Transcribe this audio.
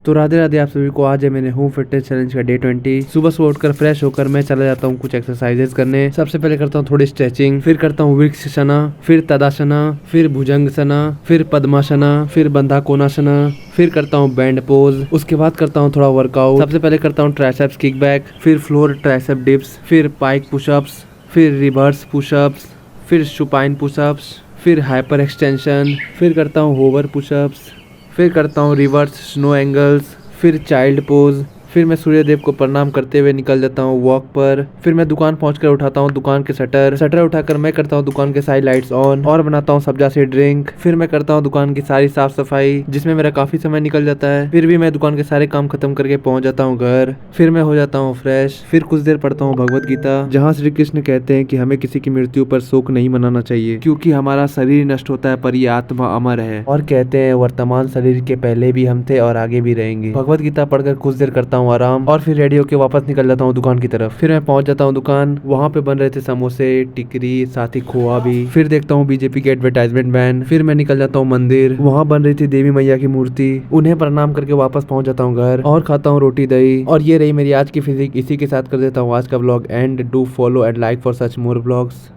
तो राधे राधे आप सभी को। आज है मेरे होम फिटनेस चैलेंज का डे 20। सुबह सुबह उठकर फ्रेश होकर मैं चला जाता हूँ कुछ एक्सरसाइजेस करने। सबसे पहले करता हूँ थोड़ी स्ट्रेचिंग, फिर करता हूँ वृक्षासना, फिर तदासना, फिर भुजंगासना, फिर पद्मासना, फिर बंधा कोणासना, फिर करता हूँ बैंड पोज। उसके बाद करता हूँ थोड़ा वर्कआउट। सबसे पहले करता हूँ ट्राइसेप्स किक बैक, फिर फ्लोर ट्राइसेप डिप्स, फिर पाइक पुशअप्स, फिर रिवर्स पुशअप्स, फिर सुपाइन पुशअप्स, फिर हाइपर एक्सटेंशन, फिर करता हूँ होवर पुशअप्स, फिर करता हूँ रिवर्स स्नो एंगल्स, फिर चाइल्ड पोज। फिर मैं सूर्यदेव को प्रणाम करते हुए निकल जाता हूँ वॉक पर। फिर मैं दुकान पहुंचकर उठाता हूँ दुकान के शटर उठाकर मैं करता हूँ दुकान के सारी लाइट्स ऑन और बनाता हूँ सब्जा से ड्रिंक। फिर मैं करता हूँ दुकान की सारी साफ सफाई, जिसमें मेरा काफी समय निकल जाता है। फिर भी मैं दुकान के सारे काम खत्म करके पहुंच जाता हूँ घर। फिर मैं हो जाता हूँ फ्रेश। फिर कुछ देर पढ़ता हूँ भगवत गीता, जहाँ श्री कृष्ण कहते हैं कि हमें किसी की मृत्यु पर शोक नहीं मनाना चाहिए, क्योंकि हमारा शरीर नष्ट होता है पर ये आत्मा अमर है। और कहते हैं वर्तमान शरीर के पहले भी हम थे और आगे भी रहेंगे। भगवत गीता पढ़कर कुछ देर करता हूँ आराम और फिर रेडी होकर वापस निकल जाता हूँ दुकान की तरफ। फिर मैं पहुंच जाता हूँ दुकान। वहाँ पे बन रहे थे समोसे, टिकरी, साथ ही खोआ भी। फिर देखता हूँ बीजेपी के एडवर्टाइजमेंट बैन। फिर मैं निकल जाता हूँ मंदिर। वहाँ बन रही थी देवी मैया की मूर्ति। उन्हें प्रणाम करके वापस पहुंच जाता हूँ घर और खाता हूँ रोटी दही। और ये रही मेरी आज की फिजिक। इसी के साथ कर देता हूँ आज का blog and do follow and like for such more blogs.